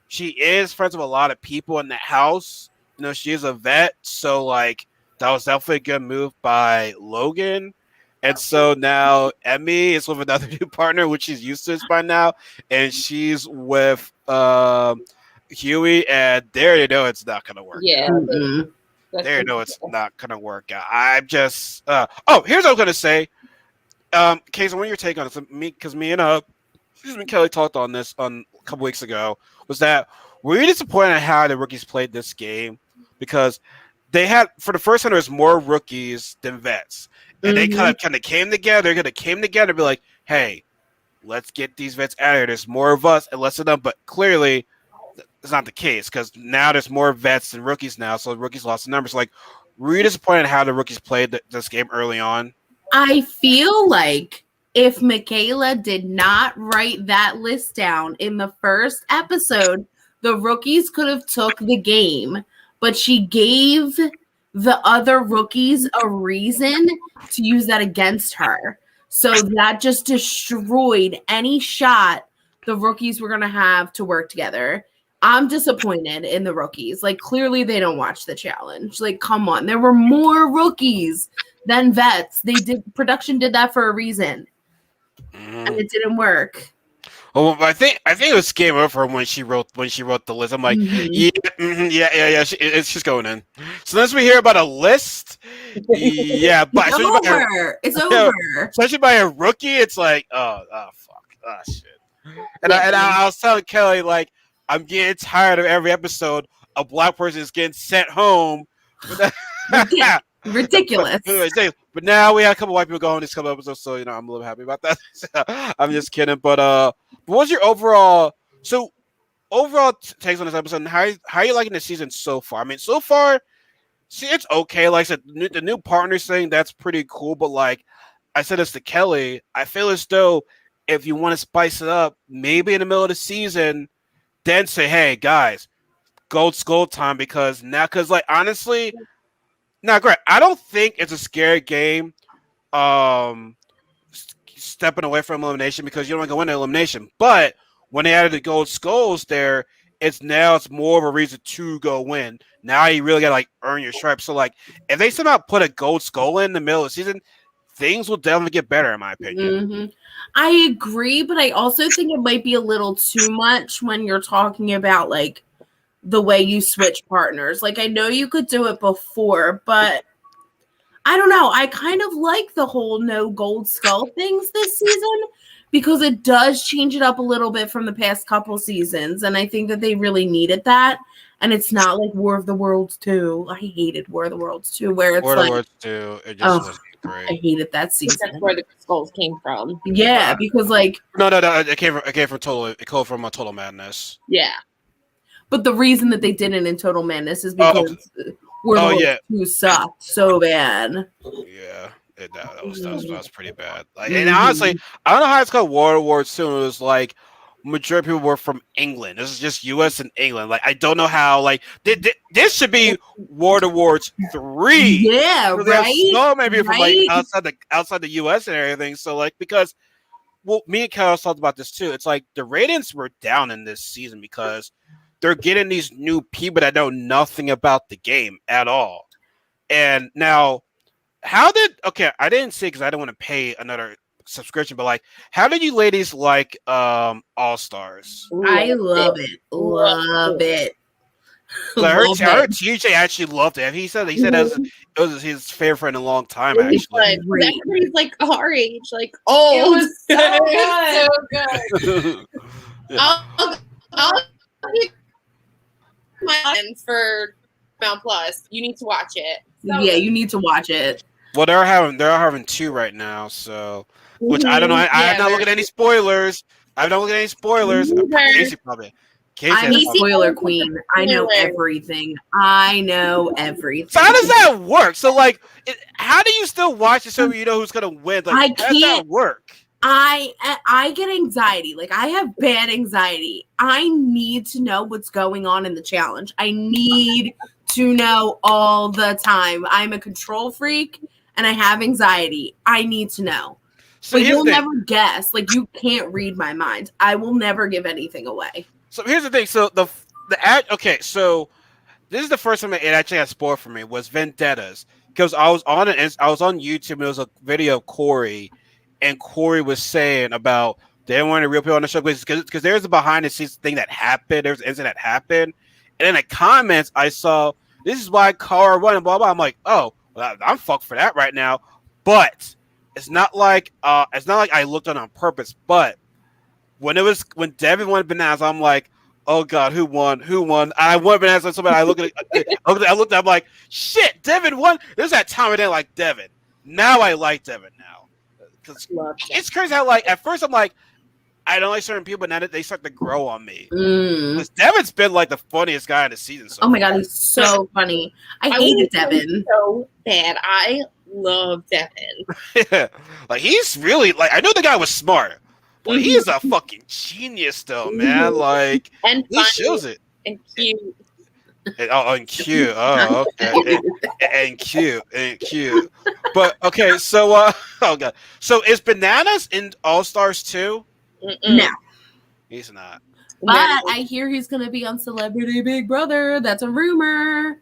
she is friends with a lot of people in the house. You know, she is a vet, so, like, that was definitely a good move by Logan. And so now Emmy is with another new partner, which she's used to this by now, and she's with Huey, and there you know it's not going to work. Yeah. There you know it's not going to work out. I'm just here's what I'm going to say. Casey, what your take on this? Because me and Kelly talked on this a couple weeks ago. Was that were you disappointed at how the rookies played this game? Because they had for the first time there was more rookies than vets, and they kind of came together. They came together to be like, hey, let's get these vets out of here. There's more of us and less of them. But clearly, it's not the case because now there's more vets than rookies now. So the rookies lost the numbers. Like, were you disappointed how the rookies played this game early on? I feel like if Michaela did not write that list down in the first episode, the rookies could have took the game, but she gave the other rookies a reason to use that against her. So that just destroyed any shot the rookies were going to have to work together. I'm disappointed in the rookies. Like, clearly they don't watch the challenge. Like, come on. There were more rookies than vets. Production did that for a reason. And it didn't work. Well, I think it was game over when she wrote the list. I'm like, yeah. She's going in. So unless we hear about a list, yeah, but it's over. Especially by a rookie, it's like, oh fuck, shit. And I was telling Kelly like, I'm getting tired of every episode a black person is getting sent home. Ridiculous. But now we had a couple white people going these couple episodes, so I'm a little happy about that. I'm just kidding. But what's your overall takes on this episode? And how are you liking the season so far? I mean, so far, see, it's okay. Like I said, the new partners thing, that's pretty cool. But like I said this to Kelly, I feel as though if you want to spice it up, maybe in the middle of the season, then say, hey guys, gold skull time, because like honestly, now great. I don't think it's a scary game. Stepping away from elimination, because you don't want to go into elimination. But when they added the gold skulls there, it's more of a reason to go win. Now you really gotta like earn your stripes. So like if they somehow put a gold skull in the middle of the season, things will definitely get better in my opinion. Mm-hmm. I agree, but I also think it might be a little too much when you're talking about like the way you switch partners. Like I know you could do it before, but I don't know. I kind of like the whole no gold skull things this season because it does change it up a little bit from the past couple seasons. And I think that they really needed that. And it's not like War of the Worlds 2. I hated War of the Worlds 2, where it's War like, of the Worlds 2, it just wasn't great. I hated that season. That's where the skulls came from. Yeah, because like no, it came from Total Madness. Yeah. But the reason that they didn't in Total Madness is because War of the Worlds 2 sucked so bad. Yeah. That was pretty bad. Like, and honestly, I don't know how it's called War of the Worlds 2. It was like majority of people were from England. This is just U.S. and England. Like, I don't know how. Like, this should be War of the Worlds 3. Yeah, right. So many people from like outside the U.S. and everything. So like, because me and Carol talked about this too. It's like the ratings were down in this season because they're getting these new people that know nothing about the game at all. And now, I didn't see it because I didn't want to pay another subscription, but like, how did you ladies like All Stars? I love it. I heard TJ actually loved it. He said it was his favorite in a long time. Actually, everybody's like our age, like it was so good. Yeah. I'll my for Mount Plus. You need to watch it. You need to watch it. Well, they're having 2 right now, so which I don't know. I'm not looking at any spoilers. I'm not looking at any spoilers. Casey probably. I'm a spoiler queen. I know everything. So how does that work? So like, how do you still watch the show? You know who's gonna win? Like, how does that work? I get anxiety. Like I have bad anxiety. I need to know what's going on in the challenge. I need to know all the time. I'm a control freak and I have anxiety. I need to know. So but you'll never guess. Like you can't read my mind. I will never give anything away. So here's the thing. So so this is the first time it actually got spoiled for me was Vendettas, because I was on YouTube and there was a video of Corey, and Corey was saying about they didn't want the real people on the show because there's a behind the scenes thing that happened. There's an incident that happened, and in the comments I saw this is why Cara won and blah blah. I'm like, oh, well, I'm fucked for that right now. But it's not like I looked on purpose. But when Devin won Bananas, I'm like, oh god, who won? I won Bananas on somebody. I looked at I'm like, shit, Devin won. There's that time I didn't like Devin. Now I like Devin now. Because it's crazy how like at first I'm like, I don't like certain people, but now that they start to grow on me. Because Devin's been like the funniest guy in the season. So my god, he's so funny. I hated Devin so bad. I love Devin. Yeah, like he's really like I know the guy was smart, but he's a fucking genius though, man. Like and he shows it and cute. And cute. Oh, okay. and cute. But okay, so oh god. So is Bananas in All Stars 2? No. He's not. But I hear he's gonna be on Celebrity Big Brother. That's a rumor.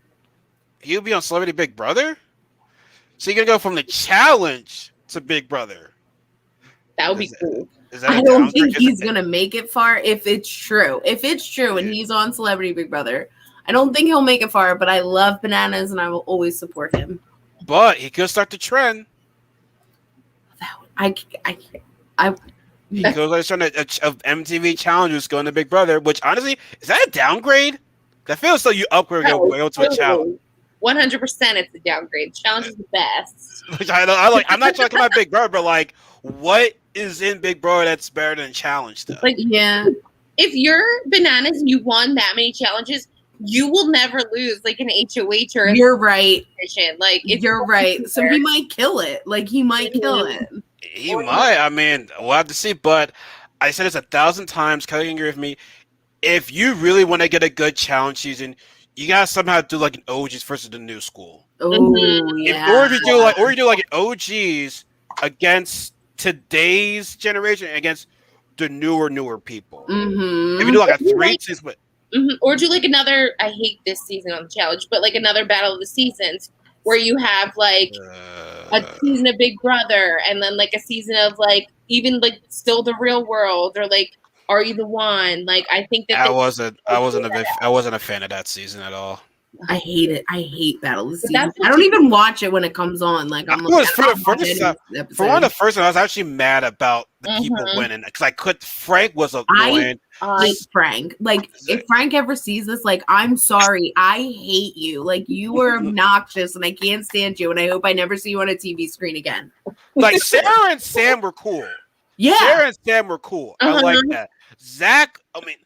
He'll be on Celebrity Big Brother? So you're gonna go from the challenge to Big Brother. That would be cool. I don't think he's gonna make it far if it's true. If it's true and he's on Celebrity Big Brother, I don't think he'll make it far, but I love Bananas and I will always support him. But he could start the trend. He goes on of MTV challenges going to Big Brother, which honestly, is that a downgrade? I feel so you upgrade go to a challenge. 100% it's a downgrade. Challenge is the best. Which I like. I'm not trying to come at Big Brother, but like, what is in Big Brother that's better than challenge stuff? Like, Yeah. if you're bananas and you won that many challenges, you will never lose like an HOH or a You're right. competition. Like, You're right. So he might kill it. Like he might kill it. He might. I mean, we'll have to see. But I said this 1,000 times. Kelly can agree with me. If you really want to get a good challenge season, you gotta somehow do like an OGs versus the new school. Oh yeah. Or if you do like an OGs against today's generation against the newer people. Mm-hmm. If you do like a 3 season, but or do like another. I hate this season on the challenge, but like another Battle of the Seasons where you have like a season of Big Brother and then like a season of like even like Still the Real World or like Are You the One? Like I think that I wasn't a fan of that season at all. I hate it. I hate Battle of the But that's Seasons. I don't even watch it when it comes on. Like I'm like, for one of the first, I was actually mad about the people winning because I could. Frank was annoying. I hate Frank. Like if Frank ever sees this, like I'm sorry, I hate you. Like you were obnoxious, and I can't stand you. And I hope I never see you on a TV screen again. Like Sarah and Sam were cool. Yeah, Sarah and Sam were cool. I like that. Zach, I mean.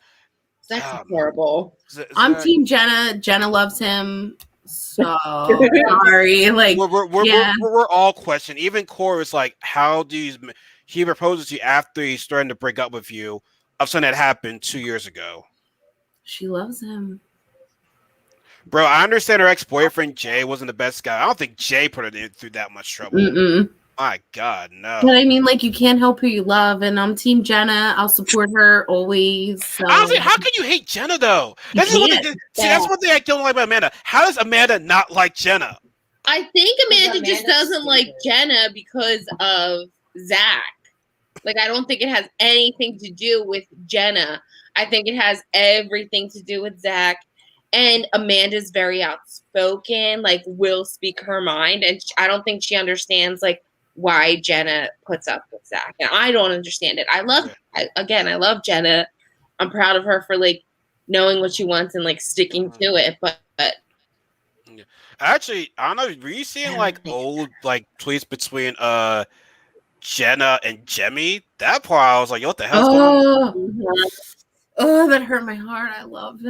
That's horrible. I'm Team Jenna. Jenna loves him. So sorry. Like we're all questioning. Even Corey was like, "How do you?" He proposes to you after he's starting to break up with you of something that happened 2 years ago. She loves him, bro. I understand her ex-boyfriend Jay wasn't the best guy. I don't think Jay put her through that much trouble. Mm-mm. My God, no. But I mean, like, you can't help who you love, and I'm Team Jenna. I'll support her always. So. Honestly, how can you hate Jenna though? That's one thing I don't like about Amanda. How does Amanda not like Jenna? I think Amanda just doesn't like Jenna because of Zach. Like, I don't think it has anything to do with Jenna. I think it has everything to do with Zach. And Amanda's very outspoken, like, will speak her mind, and I don't think she understands like why Jenna puts up with Zach. And I don't understand it. I love Jenna. I'm proud of her for like knowing what she wants and like sticking to it. But actually, I don't know. Were you seeing like old like tweets between Jenna and Jemmy? That part I was like, yo, what the hell's going on? Oh, that hurt my heart. I love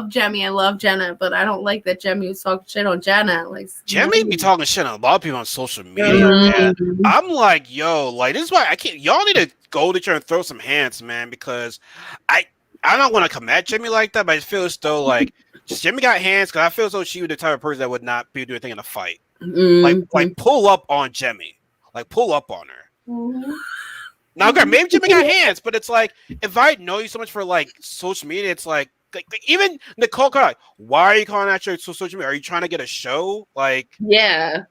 Jemmy. I love Jenna, but I don't like that Jemmy was talking shit on Jenna. Like Jemmy be talking shit on a lot of people on social media, man. I'm like, yo, like this is why I can't. Y'all need to go to each other and throw some hands, man, because I don't want to come at Jemmy like that, but I feel as though like Jemmy got hands because I feel as though she was the type of person that would not be doing anything in a fight. Like pull up on Jemmy, like pull up on her. Now, okay, maybe Jimmy got hands, but it's like if I know you so much for like social media, it's like even Nicole, like, why are you calling out your social media? Are you trying to get a show? Like, yeah,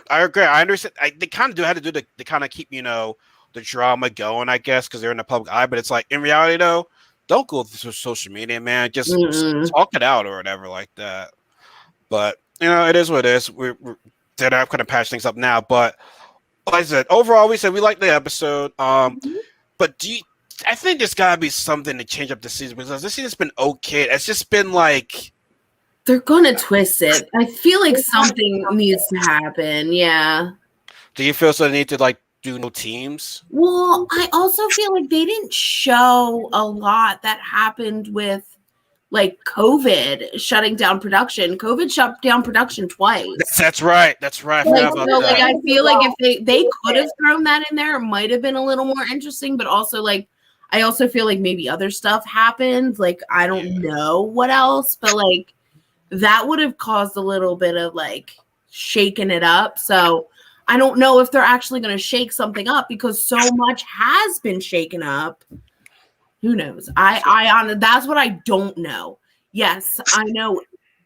I agree. I understand. They kind of have to do to kind of keep the drama going, I guess, because they're in the public eye. But it's like in reality, though, don't go through social media, man. Just talk it out or whatever like that. But it is what it is. They're not going to patch things up now, but. Like I said, overall, we said we liked the episode. But I think there's got to be something to change up the season because this season's been okay. It's just been like they're gonna twist it. I feel like something needs to happen. Yeah. Do you feel so they need to like do no teams? Well, I also feel like they didn't show a lot that happened with. Like COVID shutting down production. COVID shut down production twice. That's right. That's right. I feel like if they could have thrown that in there, it might have been a little more interesting. But also, like, I also feel like maybe other stuff happened. Like, I don't know what else, but like that would have caused a little bit of like shaking it up. So I don't know if they're actually going to shake something up because so much has been shaken up. Who knows? That's what I don't know. Yes, I know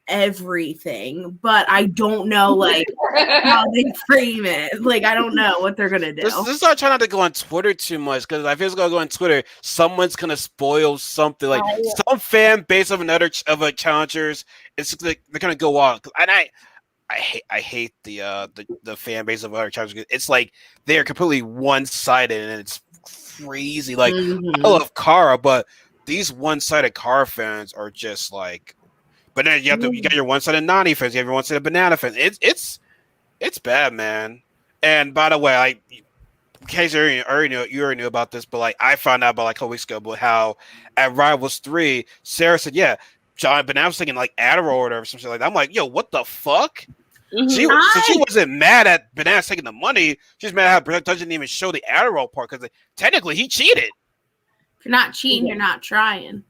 everything, but I don't know like how they frame it. Like I don't know what they're gonna do. This is why I try not to go on Twitter too much because if it's gonna go on Twitter, someone's gonna spoil something. Like some fan base of a challengers, it's like they're gonna go on. And I hate the fan base of other challengers. It's like they are completely one-sided and it's crazy. Like I love Kara, but these one-sided Kara fans are just like But then you got your one-sided Nani fans, you have your one-sided Banana fans. It's bad, man. And by the way, in case you already knew about this, but like I found out about like a couple weeks ago about how at Rivals 3, Sarah said, yeah, John Banana was taking like Adderall or whatever, something like that. I'm like, yo, what the fuck? She wasn't mad at Banana taking the money. She's mad at how Banana didn't even show the Adderall part because technically he cheated. If you're not cheating, you're not trying.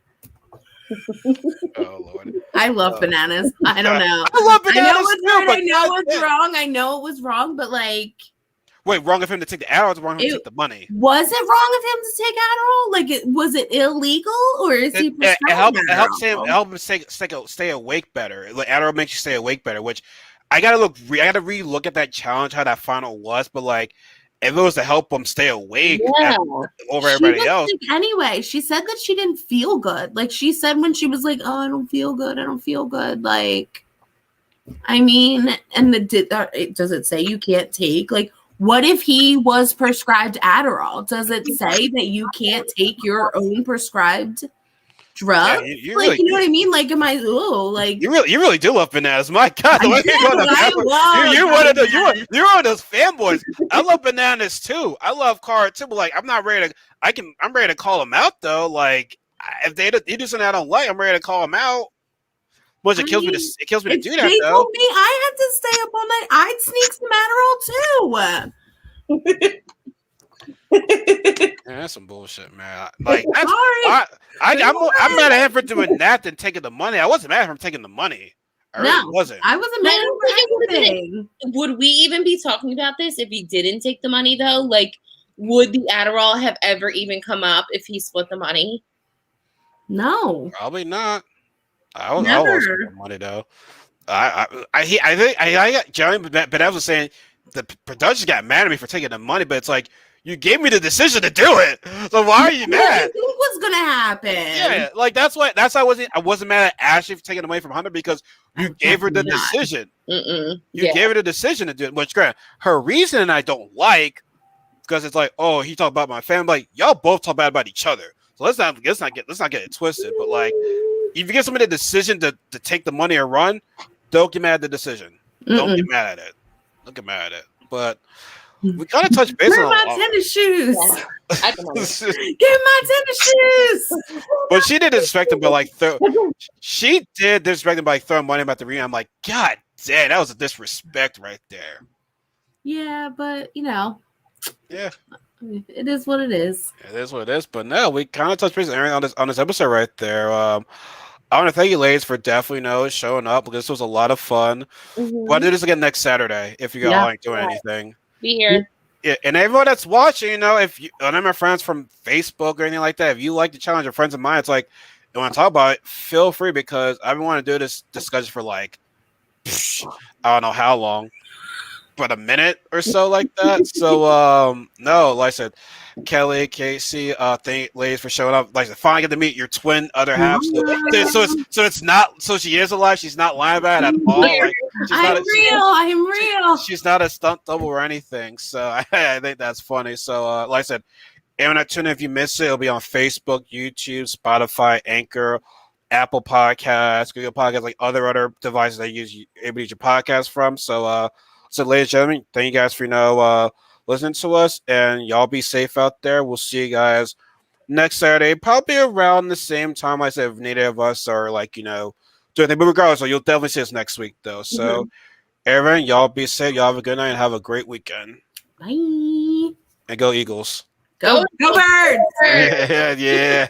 Oh Lord! I love bananas. I don't know. I love bananas. I know it's wrong. I know it was wrong, but like, wait, wrong of him to take the Adderall, or wrong of him to take the money? Was it wrong of him to take Adderall? Like, was it illegal, or is he? It helps him stay awake better. Like Adderall makes you stay awake better, which I gotta re-look at that challenge, how that final was, but like. If it was to help him stay awake over everybody else. Anyway, she said that she didn't feel good. Like she said when she was like, "Oh, I don't feel good. I don't feel good." Like, I mean, and does it say you can't take? Like, what if he was prescribed Adderall? Does it say that you can't take your own prescribed drug? Yeah, you like, really, you know what I mean? Like, am I like you really do love bananas? My God, you're one of those fanboys. I love bananas too. I love Cara too, but like I'm ready to call them out though. Like if they do something I don't like, I'm ready to call them out. Which it kills me to do that though. Told me I had to stay up all night. I'd sneak some Adderall too. Yeah, that's some bullshit, man. Like, I'm mad at him for doing that than taking the money. I wasn't mad at him for taking the money. I really wasn't. I wasn't mad at anything. Would we even be talking about this if he didn't take the money, though? Like, would the Adderall have ever even come up if he split the money? No, probably not. I was the money though. I think Johnny, but I was saying the production got mad at me for taking the money, but it's like. You gave me the decision to do it, so why are you mad? What do you think was gonna happen? Yeah, like that's why I wasn't mad at Ashley for taking the money from Hunter because you gave her the decision. You gave her the decision to do it. Which, granted, her reason I don't like because it's like, oh, he talked about my family. Like y'all both talk bad about each other, so let's not get it twisted. But like, if you give somebody the decision to take the money or run, don't get mad at the decision. Don't get mad at it. Don't get mad at it. But. We gotta touch base on my tennis shoes. Yeah. Give my tennis shoes. But she did disrespect him, but like she did disrespect him by throwing money about the ring. I'm like, God damn, that was a disrespect right there. Yeah, but yeah, it is what it is. It is what it is. But no, we kind of touched base on this episode right there. I want to thank you, ladies, for definitely showing up because this was a lot of fun. We'll do this again next Saturday if you all like doing anything. Be here. Yeah, and everyone that's watching, if you, one of my friends from Facebook or anything like that, if you like the challenge or friends of mine, it's like, you want to talk about it, feel free because I've been wanting to do this discussion for like, I don't know how long, but a minute or so like that. So, no, like I said, Kelly, Casey, thank ladies for showing up. Like I said, finally get to meet your twin other half. So it's not. So she is alive. She's not lying about it at all. Like, I'm real. She's not a stunt double or anything. So I think that's funny. So like I said, everyone tune in if you miss it. It'll be on Facebook, YouTube, Spotify, Anchor, Apple Podcasts, Google Podcasts, like other devices that able to use your podcast from. So ladies and gentlemen, thank you guys for listening to us, and y'all be safe out there. We'll see you guys next Saturday, probably around the same time. I said if neither of us are doing anything, but regardless, you'll definitely see us next week though. So everyone, y'all be safe. Y'all have a good night and have a great weekend. Bye. And go Eagles. Go Birds. Yeah.